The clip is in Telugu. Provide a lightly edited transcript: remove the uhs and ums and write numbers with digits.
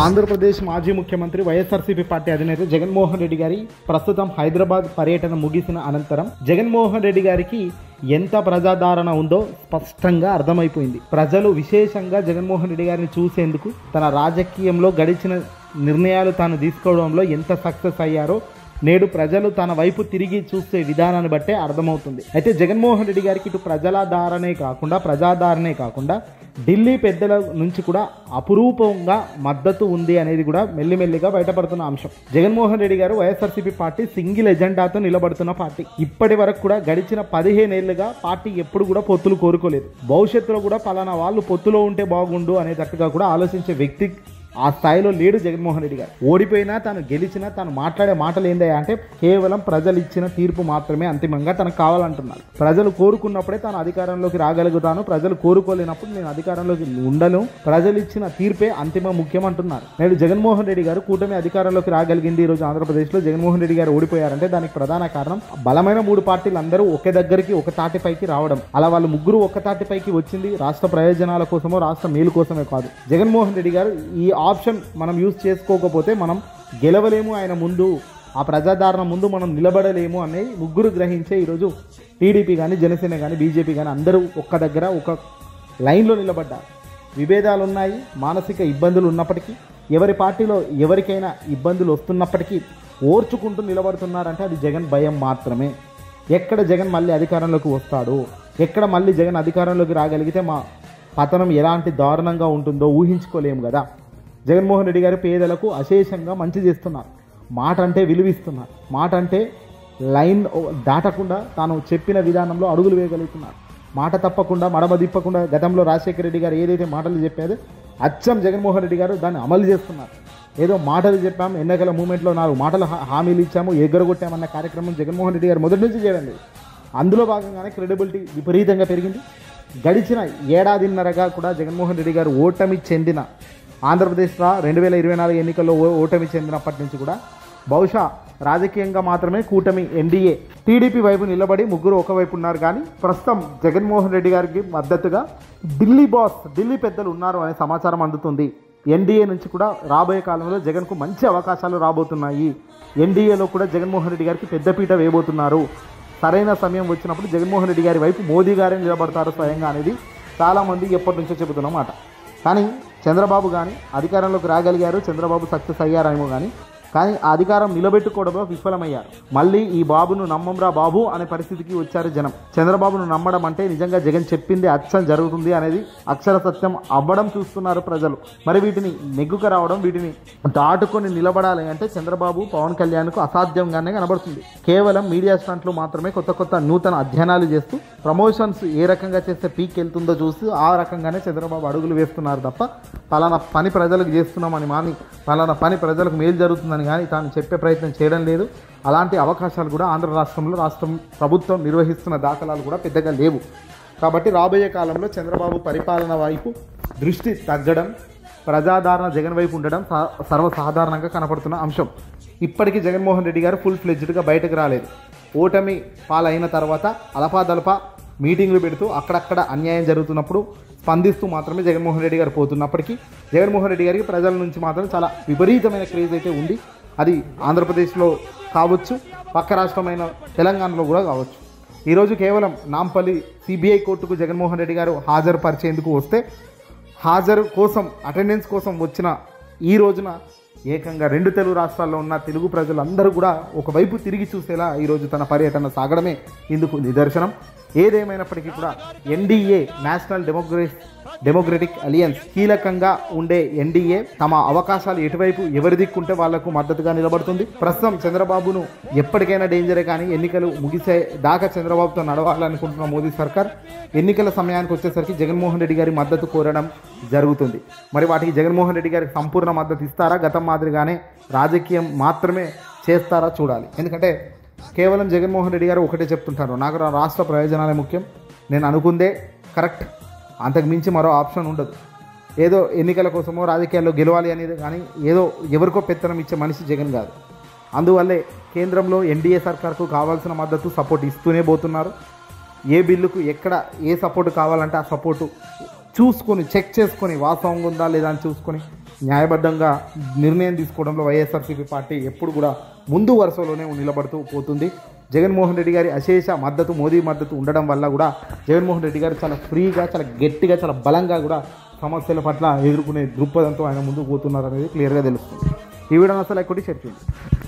ఆంధ్రప్రదేశ్ మాజీ ముఖ్యమంత్రి వైఎస్ఆర్సీపీ పార్టీ అధినేత జగన్మోహన్ రెడ్డి గారి ప్రస్తుతం హైదరాబాద్ పర్యటన ముగిసిన అనంతరం జగన్మోహన్ రెడ్డి గారికి ఎంత ప్రజాదరణ ఉందో స్పష్టంగా అర్థమైపోయింది. ప్రజలు విశేషంగా జగన్మోహన్ రెడ్డి గారిని చూసేందుకు తన రాజకీయంలో గడిచిన నిర్ణయాలు తాను తీసుకోవడంలో ఎంత సక్సెస్ అయ్యారో నేడు ప్రజలు తన వైపు తిరిగి చూసే విధానాన్ని బట్టే అర్థమవుతుంది. అయితే జగన్మోహన్ రెడ్డి గారికి ఇటు ప్రజాదరణే కాకుండా ఢిల్లీ పెద్దల నుంచి కూడా అపురూపంగా మద్దతు ఉంది అనేది కూడా మెల్లిమెల్లిగా బయటపడుతున్న అంశం. జగన్మోహన్ రెడ్డి గారు వైఎస్ఆర్సీపీ పార్టీ సింగిల్ ఎజెండాతో నిలబడుతున్న పార్టీ. ఇప్పటి వరకు కూడా గడిచిన 15 ఏళ్లుగా పార్టీ ఎప్పుడు కూడా పొత్తులు కోరుకోలేదు. భవిష్యత్తులో కూడా పలానా వాళ్ళు పొత్తులో ఉంటే బాగుండు అనేటట్టుగా కూడా ఆలోచించే వ్యక్తి ఆ స్థాయిలో లేడు జగన్మోహన్ రెడ్డి గారు. ఓడిపోయినా తాను గెలిచినా తాను మాట్లాడే మాటలు ఏందయ్యా అంటే కేవలం ప్రజలు ఇచ్చిన తీర్పు మాత్రమే అంతిమంగా తనకు కావాలంటున్నారు. ప్రజలు కోరుకున్నప్పుడే తాను అధికారంలోకి రాగలుగుతాను, ప్రజలు కోరుకోలేనప్పుడు నేను అధికారంలోకి ఉండను, ప్రజలు ఇచ్చిన తీర్పే అంతిమ ముఖ్యం అంటున్నారు. నేడు జగన్మోహన్ రెడ్డి గారు కూటమి అధికారంలోకి రాగలిగింది. ఈరోజు ఆంధ్రప్రదేశ్లో జగన్మోహన్ రెడ్డి గారు ఓడిపోయారంటే దానికి ప్రధాన కారణం బలమైన 3 పార్టీలు అందరూ ఒకే దగ్గరికి ఒక తాటిపైకి రావడం. అలా వాళ్ళు ముగ్గురు ఒక్క తాటిపైకి వచ్చింది రాష్ట్ర ప్రయోజనాల కోసమో రాష్ట్ర మేలు కోసమే కాదు. జగన్మోహన్ రెడ్డి గారు ఈ ఆప్షన్ మనం యూజ్ చేసుకోకపోతే మనం గెలవలేము, ఆయన ముందు ఆ ప్రజాదరణ ముందు మనం నిలబడలేము అనేది ముగ్గురు గ్రహించే ఈరోజు టీడీపీ కానీ జనసేన కానీ బీజేపీ కానీ అందరూ ఒక్క దగ్గర ఒక లైన్లో నిలబడ్డారు. విభేదాలు ఉన్నాయి, మానసిక ఇబ్బందులు ఉన్నప్పటికీ, ఎవరి పార్టీలో ఎవరికైనా ఇబ్బందులు వస్తున్నప్పటికీ ఓర్చుకుంటూ నిలబడుతున్నారంటే అది జగన్ భయం మాత్రమే. ఎక్కడ జగన్ మళ్ళీ అధికారంలోకి వస్తాడు, ఎక్కడ మళ్ళీ జగన్ అధికారంలోకి రాగలిగితే మా పతనం ఎలాంటి దారుణంగా ఉంటుందో ఊహించుకోలేము కదా. జగన్మోహన్ రెడ్డి గారు పేదలకు అశేషంగా మంచి చేస్తున్నారు. మాట అంటే విలువిస్తున్నారు. మాట అంటే లైన్ దాటకుండా తాను చెప్పిన విధానంలో అడుగులు వేయగలుగుతున్నారు. మాట తప్పకుండా మడమ తిప్పకుండా గతంలో రాజశేఖర రెడ్డి గారు ఏదైతే మాటలు చెప్పారో అచ్చం జగన్మోహన్ రెడ్డి గారు దాన్ని అమలు చేస్తున్నారు. ఏదో మాటలు చెప్పాము, ఎన్నికల మూమెంట్లో 4 మాటలు హామీలు ఇచ్చాము, ఎగ్గరగొట్టామన్న కార్యక్రమం జగన్మోహన్ రెడ్డి గారు మొదటి నుంచి చేయడం లేదు. అందులో భాగంగానే క్రెడిబిలిటీ విపరీతంగా పెరిగింది. గడిచిన ఏడాదిన్నరగా కూడా జగన్మోహన్ రెడ్డి గారు ఓటమి చెందిన ఆంధ్రప్రదేశ్లో 2024 ఎన్నికల్లో ఓటమి చెందినప్పటి నుంచి కూడా బహుశా రాజకీయంగా మాత్రమే కూటమి ఎన్డీఏ టీడీపీ వైపు నిలబడి ముగ్గురు ఒకవైపు ఉన్నారు. కానీ ప్రస్తుతం జగన్మోహన్ రెడ్డి గారికి మద్దతుగా ఢిల్లీ పెద్దలు ఉన్నారు అనే సమాచారం అందుతుంది. ఎన్డీఏ నుంచి కూడా రాబోయే కాలంలో జగన్కు మంచి అవకాశాలు రాబోతున్నాయి. ఎన్డీఏలో కూడా జగన్మోహన్ రెడ్డి గారికి పెద్దపీట వేయబోతున్నారు. సరైన సమయం వచ్చినప్పుడు జగన్మోహన్ రెడ్డి గారి వైపు మోదీ గారే నిలబడతారు స్వయంగా అనేది చాలామంది ఎప్పటి నుంచో చెబుతున్నమాట. కానీ చంద్రబాబు కానీ అధికారంలోకి రాగలిగారు, చంద్రబాబు సక్సెస్ అయ్యారేమో కానీ ఆ అధికారం నిలబెట్టుకోవడంలో విఫలమయ్యారు. మళ్ళీ ఈ బాబును నమ్మంరా బాబు అనే పరిస్థితికి వచ్చారు జనం. చంద్రబాబును నమ్మడం అంటే నిజంగా జగన్ చెప్పింది అచ్చం జరుగుతుంది అనేది అక్షర సత్యం అవ్వడం చూస్తున్నారు ప్రజలు. మరి వీటిని నెగ్గుకు రావడం, వీటిని దాటుకొని నిలబడాలి అంటే చంద్రబాబు పవన్ కళ్యాణ్కు అసాధ్యంగానే కనబడుతుంది. కేవలం మీడియా స్టంట్లు మాత్రమే కొత్త నూతన అధ్యయనాలు చేస్తూ ప్రమోషన్స్ ఏ రకంగా చేస్తే పీక్ వెళ్తుందో చూస్తూ ఆ రకంగానే చంద్రబాబు అడుగులు వేస్తున్నారు తప్ప పలానా పని ప్రజలకు చేస్తున్నామని పలానా పని ప్రజలకు మేలు జరుగుతుందని కానీ తాను చెప్పే ప్రయత్నం చేయడం లేదు. అలాంటి అవకాశాలు కూడా రాష్ట్ర ప్రభుత్వం నిర్వహిస్తున్న దాఖలాలు కూడా పెద్దగా లేవు. కాబట్టి రాబోయే కాలంలో చంద్రబాబు పరిపాలన వైపు దృష్టి తగ్గడం, ప్రజాదరణ జగన్ వైపు ఉండడం సర్వసాధారణంగా కనపడుతున్న అంశం. ఇప్పటికీ జగన్మోహన్ రెడ్డి గారు ఫుల్ ఫ్లెడ్జ్డ్గా బయటకు రాలేదు. ఓటమి పాలైన తర్వాత అలపాదలపా మీటింగ్లు పెడుతూ అక్కడక్కడ అన్యాయం జరుగుతున్నప్పుడు స్పందిస్తూ మాత్రమే జగన్మోహన్ రెడ్డి గారు పోతున్నప్పటికీ జగన్మోహన్ రెడ్డి గారికి ప్రజల నుంచి మాత్రం చాలా విపరీతమైన క్రేజ్ అయితే ఉంది. అది ఆంధ్రప్రదేశ్లో కావచ్చు, పక్క రాష్ట్రమైన తెలంగాణలో కూడా కావచ్చు. ఈరోజు కేవలం నాంపల్లి సిబిఐ కోర్టుకు జగన్మోహన్ రెడ్డి గారు హాజరుపరిచేందుకు వస్తే హాజరు కోసం అటెండెన్స్ కోసం వచ్చిన ఈ రోజున ఏకంగా 2 తెలుగు రాష్ట్రాల్లో ఉన్న తెలుగు ప్రజలందరూ కూడా ఒకవైపు తిరిగి చూసేలా ఈరోజు తన పర్యటన సాగడమే ఇందుకు నిదర్శనం. ఏదేమైనప్పటికీ కూడా ఎన్డీఏ నేషనల్ డెమోక్రటిక్ అలియన్స్ కీలకంగా ఉండే ఎన్డీఏ తమ అవకాశాలు ఎటువైపు ఎవరి దిక్కుంటే వాళ్లకు మద్దతుగా నిలబడుతుంది. ప్రస్తుతం చంద్రబాబును ఎప్పటికైనా డేంజరే, కానీ ఎన్నికలు ముగిసే దాకా చంద్రబాబుతో నడవాలనుకుంటున్న మోదీ సర్కార్ ఎన్నికల సమయానికి వచ్చేసరికి జగన్మోహన్ రెడ్డి గారి మద్దతు కోరడం జరుగుతుంది. మరి వాటికి జగన్మోహన్ రెడ్డి గారికి సంపూర్ణ మద్దతు ఇస్తారా, గతం మాదిరిగానే రాజకీయం మాత్రమే చేస్తారా చూడాలి. ఎందుకంటే కేవలం జగన్మోహన్ రెడ్డి గారు ఒకటే చెప్తుంటారు, నాకు రాష్ట్ర ప్రయోజనాలే ముఖ్యం, నేను అనుకుందే కరెక్ట్, అంతకు మించి మరో ఆప్షన్ ఉండదు. ఏదో ఎన్నికల కోసమో రాజకీయాల్లో గెలవాలి అనేది కానీ ఏదో ఎవరికో పెత్తనం ఇచ్చే మనిషి జగన్ కాదు. అందువల్లే కేంద్రంలో ఎన్డీఏ సర్కార్కు కావాల్సిన మద్దతు సపోర్ట్ ఇస్తూనే పోతున్నారు. ఏ బిల్లుకు ఎక్కడ ఏ సపోర్టు కావాలంటే ఆ సపోర్టు చూసుకొని చెక్ చేసుకొని వాస్తవంగా ఉందా లేదా అని చూసుకొని న్యాయబద్ధంగా నిర్ణయం తీసుకోవడంలో వైఎస్ఆర్సీపీ పార్టీ ఎప్పుడు కూడా ముందు వరుసలోనే నిలబడుతూ పోతుంది. జగన్మోహన్ రెడ్డి గారి అశేష మద్దతు, మోదీ మద్దతు ఉండడం వల్ల కూడా జగన్మోహన్ రెడ్డి గారు చాలా ఫ్రీగా, చాలా గట్టిగా, చాలా బలంగా కూడా సమస్యల పట్ల ఎదుర్కొనే దృక్పథంతో ఆయన ముందుకు పోతున్నారు అనేది క్లియర్గా తెలుస్తుంది. ఈ వీడియో అసలు ఎక్కడి షేర్ చేయండి.